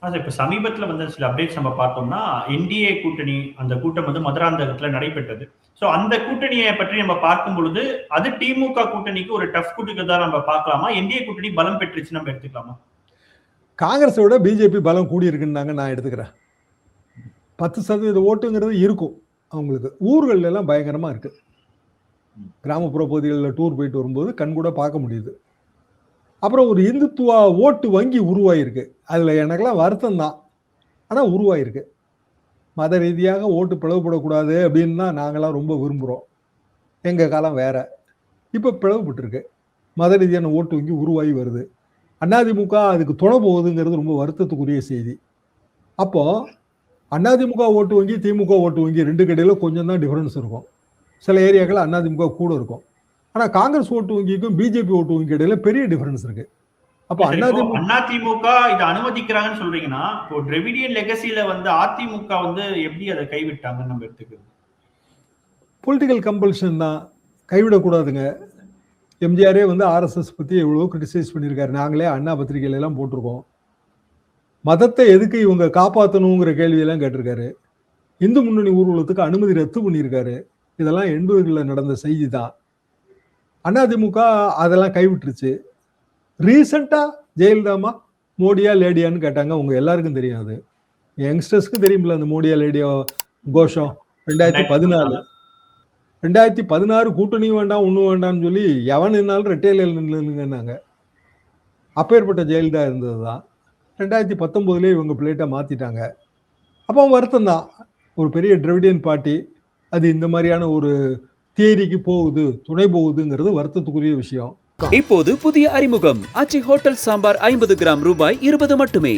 இப்ப சமீபத்தில வந்த சில அப்டேட்ஸ் நம்ம பார்த்தோம்னா, என்டிஏ கூட்டணி அந்த கூட்டம் வந்து மதுராந்தகத்தில நடைபெற்றது. அந்த கூட்டணிய பற்றி நம்ம பார்க்கும் பொழுது, அது திமுக கூட்டணிக்கு ஒரு டஃப் குடுக்கிறதா நம்ம பார்க்கலாமா? என்டிஏ கூட்டணி பலம் பெற்றுச்சுன்னு நம்ம எடுத்துக்கலாமா? காங்கிரஸை விட பிஜேபி பலம் கூடி இருக்குன்னு நான் எடுத்துக்கிறேன். 10% ஓட்டுங்கிறது இருக்கும் அவங்களுக்கு. ஊர்கள் எல்லாம் பயங்கரமா இருக்கு. கிராமப்புற பகுதிகளில் டூர் போயிட்டு வரும்போது கண்கூட பார்க்க முடியுது. அப்புறம் ஒரு இந்துத்துவா ஓட்டு வங்கி உருவாயிருக்கு. அதுல எனக்கெல்லாம் வருத்தம் தான். ஆனா உருவாயிருக்கு. மத ரீதியாக ஓட்டு பிளவுபடக்கூடாது அப்படின்னு தான் நாங்களாம் ரொம்ப விரும்புகிறோம். எங்க காலம் வேற. இப்ப பிளவுபட்டுருக்கு. மத ரீதியான ஓட்டு வங்கி உருவாகி வருது. அதிமுக அதுக்கு துணை போகுதுங்கிறது ரொம்ப வருத்தத்துக்குரிய செய்தி. அப்போ அதிமுக ஓட்டு வங்கி, திமுக ஓட்டு வங்கி 2 இடையில கொஞ்சம் தான் டிஃபரன்ஸ் இருக்கும். சில ஏரியாக்கள் அதிமுக கூட இருக்கும். ஆனா காங்கிரஸ் ஓட்டு வங்கிக்கும் பிஜேபி ஓட்டு வங்கி இடையில பெரிய டிஃபரன்ஸ் இருக்கு. அப்ப அதிமுக இதை அனுமதிக்கிறாங்கன்னு சொல்றீங்கன்னா, இப்போ டிராவிடியன் லெகசில வந்து அதிமுக வந்து எப்படி அதை கைவிட்டாங்கன்னு நம்ம எடுத்துக்கிறது? பொலிட்டிக்கல் கம்பல்ஷன் தான். கைவிடக்கூடாதுங்க. எம்ஜிஆரே வந்து ஆர்எஸ்எஸ் பத்தி எவ்வளவோ கிரிட்டிசைஸ் பண்ணியிருக்காரு. நாங்களே அண்ணா பத்திரிகையில எல்லாம் போட்டிருக்கோம். மதத்தை எதுக்கு இவங்க காப்பாற்றணுங்கிற கேள்வியெல்லாம் கேட்டிருக்காரு. இந்து முன்னணி ஊர்வலத்துக்கு அனுமதி ரத்து பண்ணியிருக்காரு. இதெல்லாம் 80களில் நடந்த செய்தி தான். அதிமுக அதெல்லாம் கைவிட்டுருச்சு. ரீசெண்டா ஜெயலலிதாமா மோடியா லேடியான்னு கேட்டாங்க. உங்க எல்லாருக்கும் தெரியும். அது யங்ஸ்டர்ஸ்க்கு தெரியுமில்ல அந்த மோடியா லேடியா கோஷம். 2016 கூட்டணியும் வேண்டாம் ஒன்றும் வேண்டாம்னு சொல்லி எவன் நின்னாலும் ரெட்டையில நின்னுங்கன்னாங்க. அப்பேற்பட்ட ஜெயலலிதா இருந்தது தான். 2019 இவங்க பிளேட்டை மாத்திட்டாங்க. அப்போ வருத்தம் தான். ஒரு பெரிய டிராவிடியன் பார்ட்டி அது இந்த மாதிரியான ஒரு தியரிக்கு போகுது, துணை போகுதுங்கிறது வருத்தத்துக்குரிய விஷயம். இப்போது புதிய அறிமுகம் ஆச்சி ஹோட்டல் சாம்பார் 50 கிராம் ரூபாய் 20 மட்டுமே.